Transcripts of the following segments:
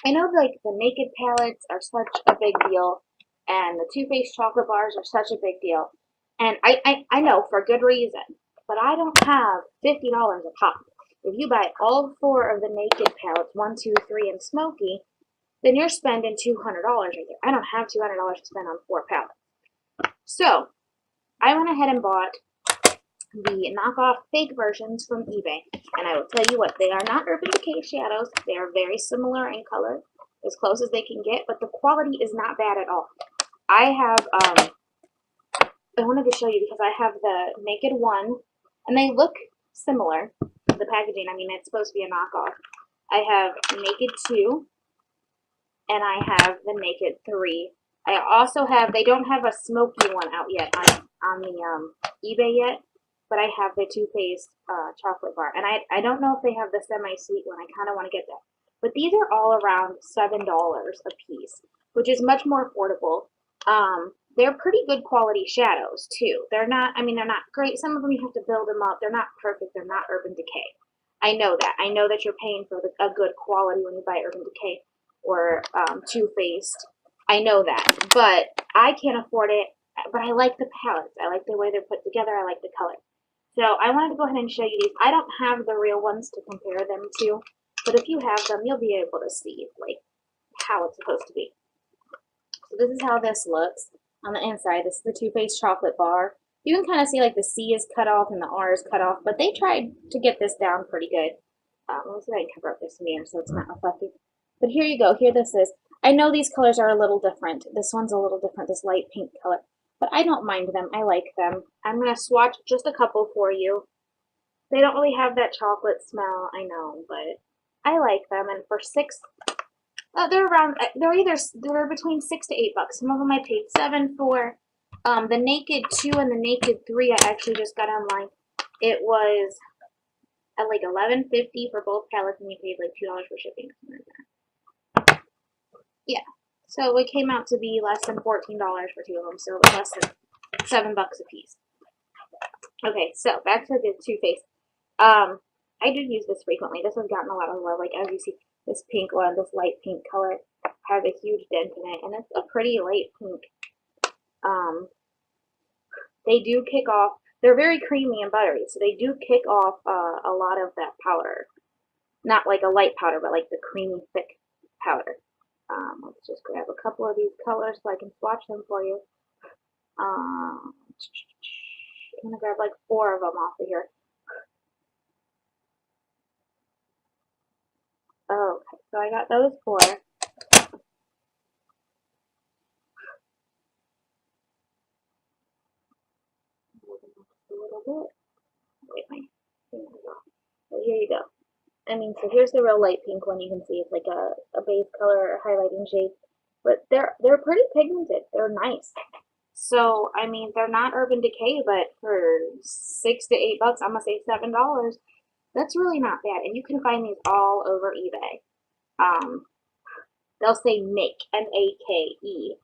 I know like the Naked palettes are such a big deal, and the Too Faced chocolate bars are such a big deal, and I know for good reason, but I don't have $50 a pop. If you buy all four of the Naked palettes, one, two, three, and Smoky, then you're spending $200 right there. I don't have $200 to spend on four palettes. So I went ahead and bought the knockoff fake versions from eBay. And I will tell you what, they are not Urban Decay shadows. They are very similar in color, as close as they can get, but the quality is not bad at all. I have, I wanted to show you because I have the Naked one, and they look similar. The packaging, I mean, it's supposed to be a knockoff. I have Naked 2, and I have the Naked 3. I also have, they don't have a smoky one out yet on the eBay yet, but I have the Too Faced chocolate bar. And I don't know if they have the semi-sweet one. I kind of want to get that. But these are all around $7 a piece, which is much more affordable. They're pretty good quality shadows, too. They're not, I mean, they're not great. Some of them you have to build them up. They're not perfect. They're not Urban Decay. I know that. I know that you're paying for a good quality when you buy Urban Decay or Too Faced. I know that. But I can't afford it. But I like the palettes. I like the way they're put together. I like the color. So I wanted to go ahead and show you these. I don't have the real ones to compare them to, but if you have them, you'll be able to see like how it's supposed to be. So this is how this looks on the inside. This is the Too Faced chocolate bar. You can kind of see like the C is cut off and the R is cut off, but they tried to get this down pretty good. Let's see if I can cover up this mirror so it's not reflective. But here you go. Here this is. I know these colors are a little different. This one's a little different, this light pink color. But I don't mind them. I like them. I'm going to swatch just a couple for you. They don't really have that chocolate smell, I know, but I like them. And for they're around, they're between $6 to $8. Some of them I paid $7 for. The Naked 2 and the Naked 3 I actually just got online. It was at like $11.50 for both palettes, and you paid like $2 for shipping. Yeah. So it came out to be less than $14 for two of them, so it was less than $7 a piece. Okay, so back to the Too Faced. I do use this frequently. This has gotten a lot of love. Like as you see, this pink one, this light pink color, has a huge dent in it, and it's a pretty light pink. They do kick off. They're very creamy and buttery, so they do kick off a lot of that powder. Not like a light powder, but like the creamy, thick powder. Let's just grab a couple of these colors so I can swatch them for you. I'm going to grab like 4 of them off of here. Okay, so I got those 4. A little bit. Wait, my fingers off. So here you go. I mean, so here's the real light pink one. You can see it's like a base color or highlighting shade. But they're pretty pigmented. They're nice. So, I mean, they're not Urban Decay, but for $6 to $8, I'm going to say $7, that's really not bad. And you can find these all over eBay. They'll say Make, N-A-K-E,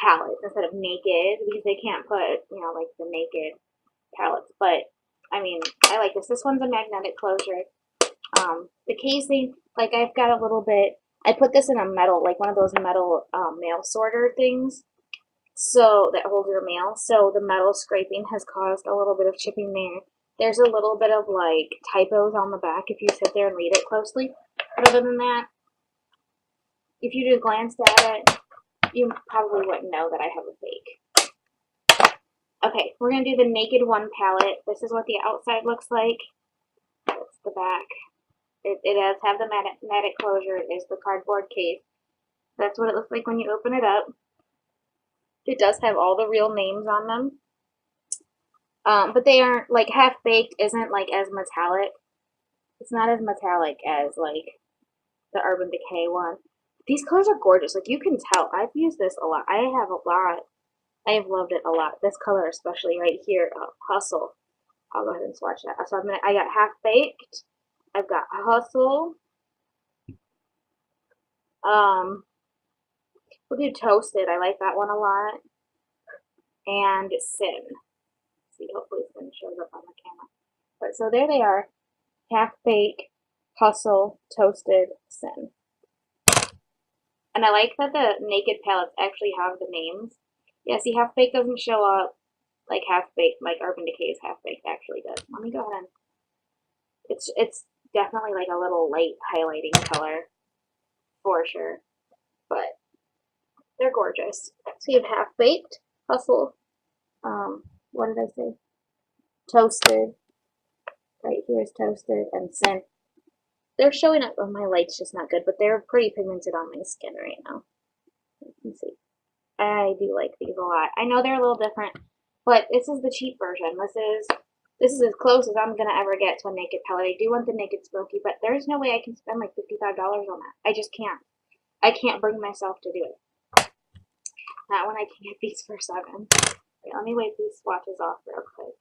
palettes instead of Naked, because they can't put, you know, like the Naked palettes. But, I mean, I like this. This one's a magnetic closure. The casing, like I've got a little bit, I put this in a metal, like one of those metal mail sorter things, so that holds your mail. So the metal scraping has caused a little bit of chipping there. There's a little bit of like typos on the back if you sit there and read it closely. But other than that, if you just glanced at it, you probably wouldn't know that I have a fake. Okay, we're going to do the Naked 1 palette. This is what the outside looks like. That's the back. It does have the magnetic closure. It is the cardboard case. That's what it looks like when you open it up. It does have all the real names on them. But they aren't, like, Half-Baked isn't, like, as metallic. It's not as metallic as, like, the Urban Decay one. These colors are gorgeous. Like, you can tell. I've used this a lot. I have a lot. I have loved it a lot. This color especially right here, Hustle. I'll go ahead and swatch that. So I got Half-Baked. I've got Hustle. We'll do Toasted. I like that one a lot. And Sin. Let's see, hopefully Sin shows up on the camera. But so there they are. Half-Baked, Hustle, Toasted, Sin. And I like that the naked palettes actually have the names. Yeah, see, Half Baked doesn't show up like Half Baked, like Urban Decay's Half Baked actually does. Let me go ahead and it's definitely like a little light highlighting color for sure, but they're gorgeous. So you have Half Baked, Hustle, what did I say? Toasted. Right here is Toasted and Sin. They're showing up on my light's just not good, but they're pretty pigmented on my skin right now. You can see. I do like these a lot. I know they're a little different, but this is the cheap version. This is as close as I'm gonna ever get to a naked palette. I do want the naked smoky, but there's no way I can spend like $55 on that. I just can't. I can't bring myself to do it. Not when I can get these for $7. Okay, let me wipe these swatches off real quick.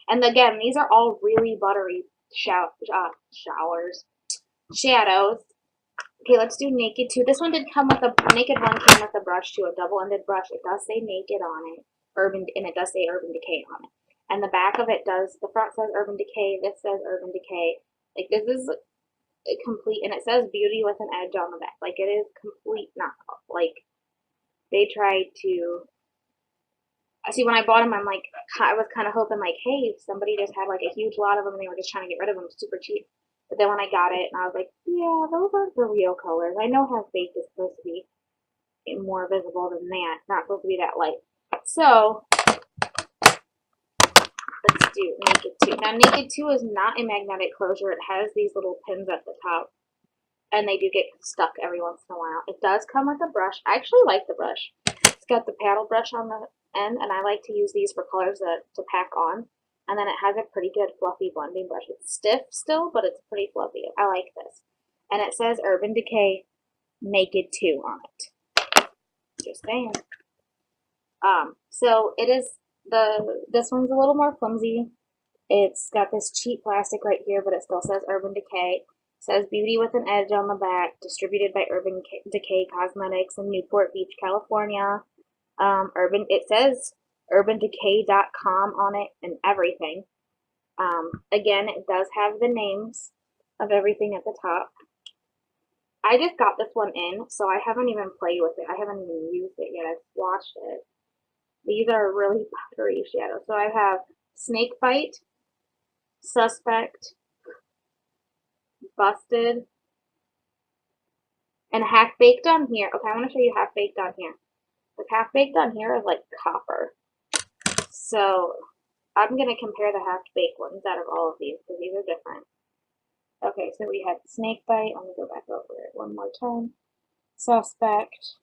And again, these are all really buttery shadows. Okay, let's do Naked 2. This one did come with a Naked 1 came with a brush too, a double-ended brush. It does say Naked on it, and it does say Urban Decay on it. And the back of it does, the front says Urban Decay, this says Urban Decay. Like, this is a complete, and it says Beauty with an edge on the back. Like, it is complete knockoff. Like, they tried to, see, when I bought them, I'm like, I was kind of hoping, like, hey, somebody just had, like, a huge lot of them, and they were just trying to get rid of them super cheap. But then when I got it, and I was like, yeah, those aren't the real colors. I know Half Baked is supposed to be more visible than that. It's not supposed to be that light. So, let's do Naked 2. Now, Naked 2 is not a magnetic closure. It has these little pins at the top, and they do get stuck every once in a while. It does come with a brush. I actually like the brush. It's got the paddle brush on the end, and I like to use these for colors to pack on. And then it has a pretty good fluffy blending brush. It's stiff still, but it's pretty fluffy. I like this. And it says Urban Decay Naked 2 on it. Just saying. So it is this one's a little more flimsy. It's got this cheap plastic right here, but it still says Urban Decay. It says Beauty with an Edge on the back, distributed by Urban Decay Cosmetics in Newport Beach, California. It says urbandecay.com on it and everything. Again, it does have the names of everything at the top. I just got this one in, so I haven't even played with it. I haven't even used it yet. I've swatched it. These are really buttery shadows. So I have Snake Bite, Suspect, Busted, and Half Baked on here. Okay, I want to show you Half Baked on here. The Half Baked on here is like copper. So I'm going to compare the Half Baked ones out of all of these because these are different. Okay, so we had Snake Bite. Let me go back over it one more time. Suspect.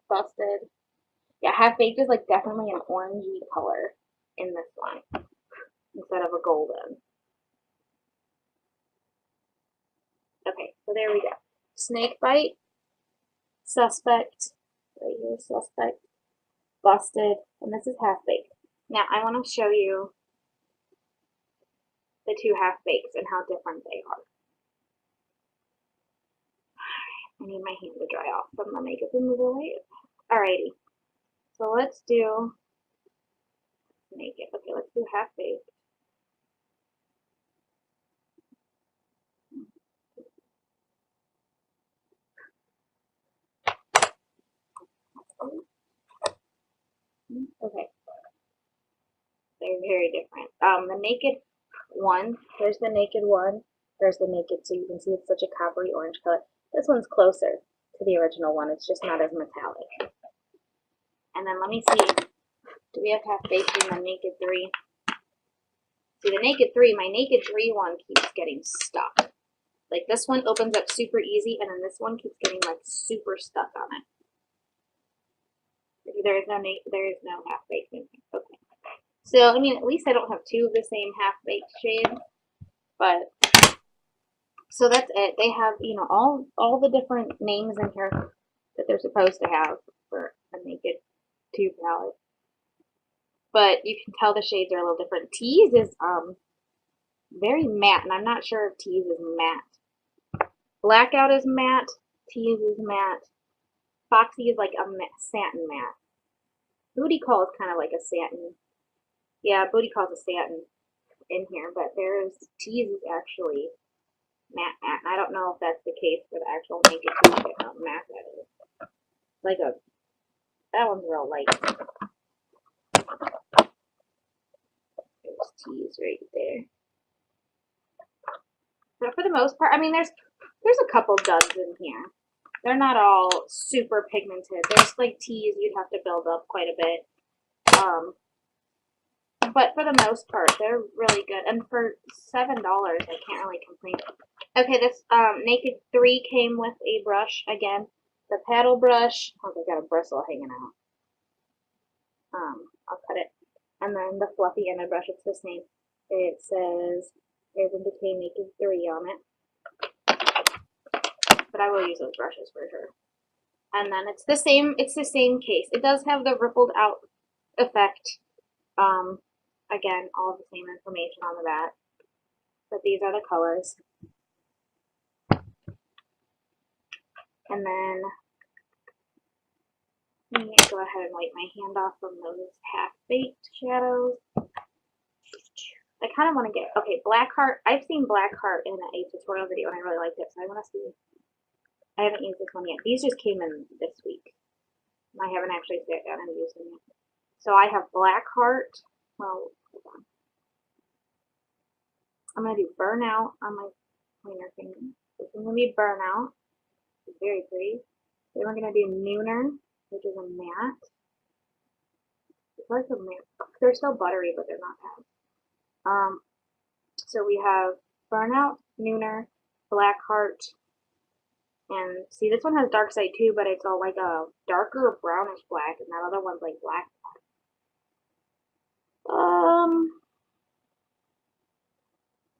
Busted. Yeah, Half Baked is like definitely an orangey color in this one instead of a golden. Okay, so there we go. Snake Bite, Suspect, right here, Suspect, Busted, and this is Half Baked. Now I want to show you the two Half Bakes and how different they are. I need my hand to dry off from the makeup removal wipe. Alrighty, so let's do Naked. Okay, let's do Half Baked. Okay, they're very different. The Naked one, there's the Naked one, there's the Naked, so you can see it's such a coppery orange color. This one's closer to the original one, it's just not as metallic. And then let me see, do we have Half Baked in the Naked 3? See, the Naked 3, my Naked 3 one keeps getting stuck. Like, this one opens up super easy, and then this one keeps getting, like, super stuck on it. There is no Half Baked in here. Okay. So, I mean, at least I don't have two of the same Half Baked shades. But, so that's it. They have, you know, all the different names in here that they're supposed to have for a Naked 2 palette. But you can tell the shades are a little different. Tease is very matte, and I'm not sure if Tease is matte. Blackout is matte. Tease is matte. Foxy is like a satin matte. Booty Call is kind of like a satin. Yeah, Booty Call is a satin in here, but there's Tease is actually matte. And I don't know if that's the case for the actual Naked 2 shit, how matte that is. Like that one's real light. There's T's right there. But for the most part, I mean, there's a couple duds in here. They're not all super pigmented. There's like T's you'd have to build up quite a bit. But for the most part, they're really good. And for $7, I can't really complain. Okay, this Naked 3 came with a brush again. The paddle brush. Oh, they got a bristle hanging out. I'll cut it. And then the fluffy ended brush, it's the same. It says there's a Decay Naked 3 on it. But I will use those brushes for sure. And then it's the same case. It does have the rippled out effect. Again, all the same information on the back. But these are the colors. And then let me go ahead and wipe my hand off from those half-baked shadows. I kind of want to get, okay, Blackheart. I've seen Blackheart in a tutorial video and I really liked it, so I want to see. I haven't used this one yet. These just came in this week. I haven't actually sat down and used them yet. So I have Blackheart. Well, hold on. I'm going to do Burnout on my pointer finger. This one's going to be Burnout. It's very pretty. Then we're going to do Nooner, which is a matte. It's like a matte. They're still buttery, but they're not matte. So we have Burnout, Nooner, Blackheart, and see, this one has Dark Side too, but it's all like a darker brownish black, and that other one's like black.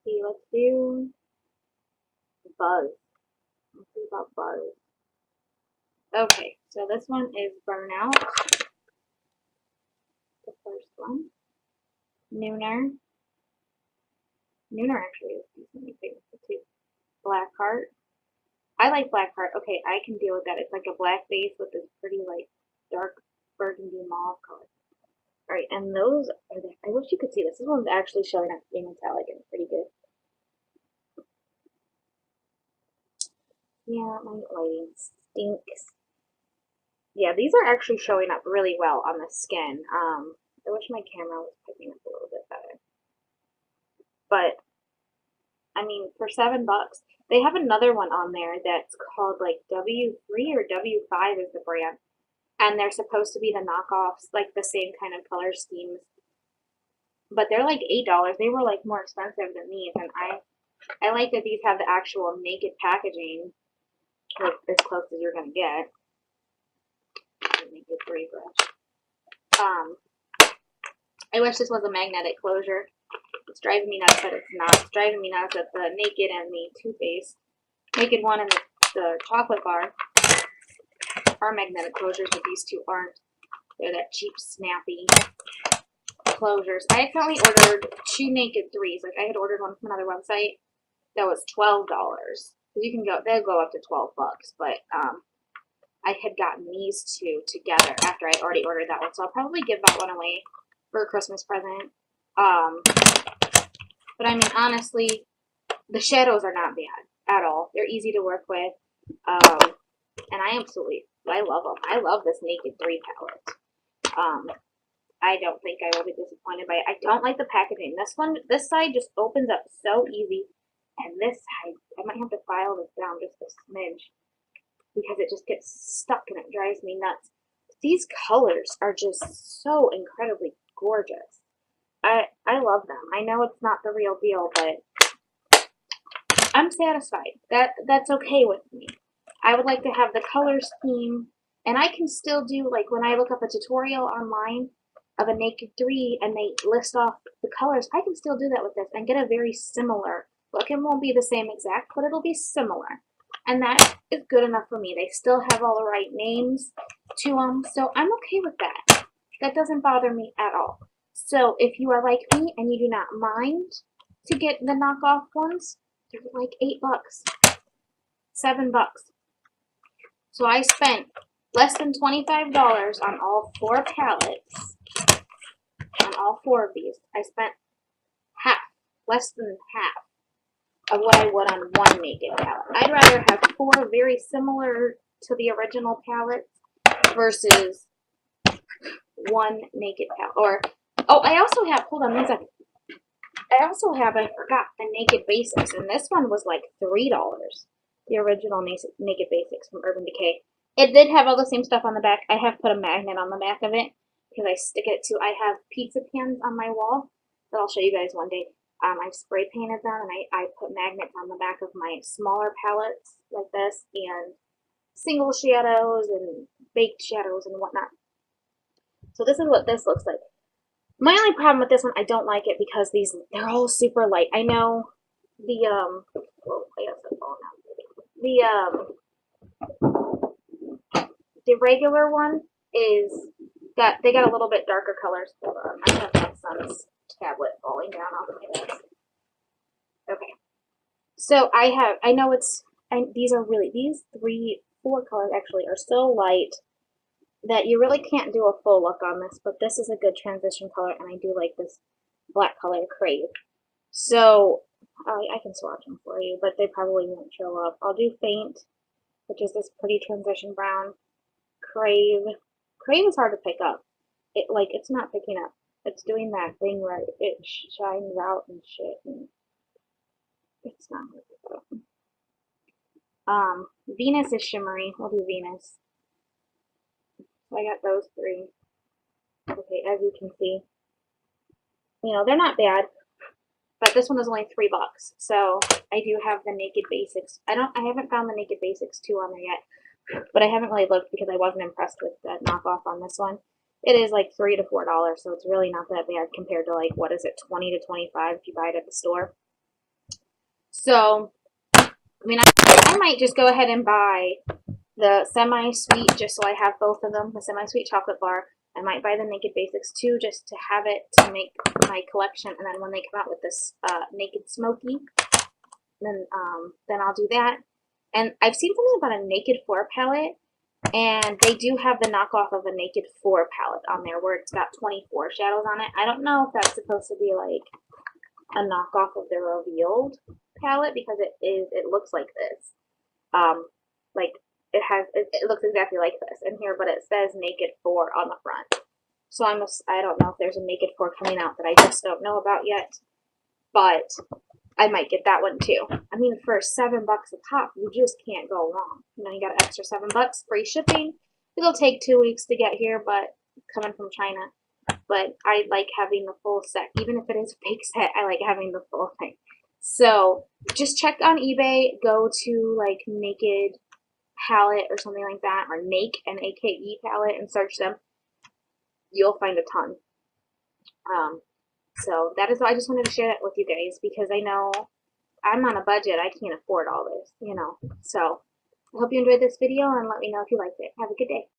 See, let's do Buzz. Let's see about Buzz. Okay, so this one is Burnout. The first one. Nooner. Nooner actually is decently famous too. Blackheart. I like Blackheart. Okay, I can deal with that. It's like a black base with this pretty like dark burgundy mauve color. Alright, and those are the, I wish you could see this. This one's actually showing up being metallic and pretty good. Yeah, my lighting stinks. Yeah, these are actually showing up really well on the skin. I wish my camera was picking up a little bit better. But, I mean, for $7, they have another one on there that's called like W3 or W5 is the brand. And they're supposed to be the knockoffs, like the same kind of color schemes. But they're like $8. They were like more expensive than these. And I like that these have the actual naked packaging, like as close as you're going to get. Naked 3 brush. I wish this was a magnetic closure. It's driving me nuts that it's not. It's driving me nuts that the Naked and the Too Faced, Naked one and the chocolate bar are magnetic closures, but these two aren't. They're that cheap, snappy closures. I accidentally ordered 2 Naked 3s. Like I had ordered one from another website that was $12. You can go, they'll go up to $12, but I had gotten these two together after I already ordered that one, so I'll probably give that one away for a Christmas present. But I mean, honestly, the shadows are not bad at all. They're easy to work with, and I love them. I love this Naked 3 palette. I don't think I will be disappointed by it. I don't like the packaging. This side just opens up so easy, and this side, I might have to file this down just a smidge, because it just gets stuck and it drives me nuts. These colors are just so incredibly gorgeous. I love them. I know it's not the real deal, but I'm satisfied. That's okay with me. I would like to have the color scheme, and I can still do, like, when I look up a tutorial online of a Naked 3 and they list off the colors, I can still do that with this and get a very similar look. It won't be the same exact, but it'll be similar. And that is good enough for me. They still have all the right names to them, so I'm okay with that. That doesn't bother me at all. So if you are like me and you do not mind to get the knockoff ones, they're like $8, $7. So I spent less than $25 on all 4 palettes, on all 4 of these. I spent half, less than half of what I would on one Naked palette. I'd rather have 4 very similar to the original palettes versus one Naked palette. Or, oh, I also have, hold on one second. I also have, I forgot, the Naked Basics, and this one was like $3. The original Naked Basics from Urban Decay. It did have all the same stuff on the back. I have put a magnet on the back of it because I stick it to, I have pizza pans on my wall that I'll show you guys one day. I've spray painted them, and I put magnets on the back of my smaller palettes like this, and single shadows and baked shadows and whatnot. So this is what this looks like. My only problem with this one, I don't like it because they're all super light. I know the whoa, I got the phone now. The regular one they got a little bit darker colors. Hold on, I have my son's tablet falling down off my desk. Okay, so I know these 4 colors actually are so light that you really can't do a full look on this, but this is a good transition color, and I do like this black color, Crave. So, I can swatch them for you, but they probably won't show up. I'll do Faint, which is this pretty transition brown. Crave. Crave is hard to pick up. It's not picking up. It's doing that thing where it shines out and shit, and it's not hard to pick up. Venus is shimmery. We'll do Venus. So I got those 3. Okay, as you can see, they're not bad, but this one was only $3. So I do have the Naked Basics. I haven't found the Naked Basics 2 on there yet, but I haven't really looked because I wasn't impressed with the knockoff on this one. It is like $3 to $4, so it's really not that bad compared to like, what is it, 20 to 25 if you buy it at the store. So, I might just go ahead and buy the semi-sweet, just so I have both of them, the semi-sweet chocolate bar. I might buy the Naked Basics too, just to have it to make my collection, and then when they come out with this Naked Smoky, then I'll do that. And I've seen something about a Naked 4 palette, and they do have the knockoff of a Naked 4 palette on there, where it's got 24 shadows on it. I don't know if that's supposed to be like a knockoff of the Revealed palette, because it looks like this. It looks exactly like this in here, but it says Naked 4 on the front. So I don't know if there's a Naked 4 coming out that I just don't know about yet, but I might get that one too. I mean, for $7 a pop, you just can't go wrong. You got an extra $7, free shipping. It'll take 2 weeks to get here, but coming from China. But I like having the full set. Even if it is a big set, I like having the full thing. So just check on eBay, go to like Naked palette or something like that, or Nake, N-A-K-E palette, and search them. You'll find a ton. So that is why I just wanted to share that with you guys, because I know I'm on a budget. I can't afford all this, So I hope you enjoyed this video, and let me know if you liked it. Have a good day.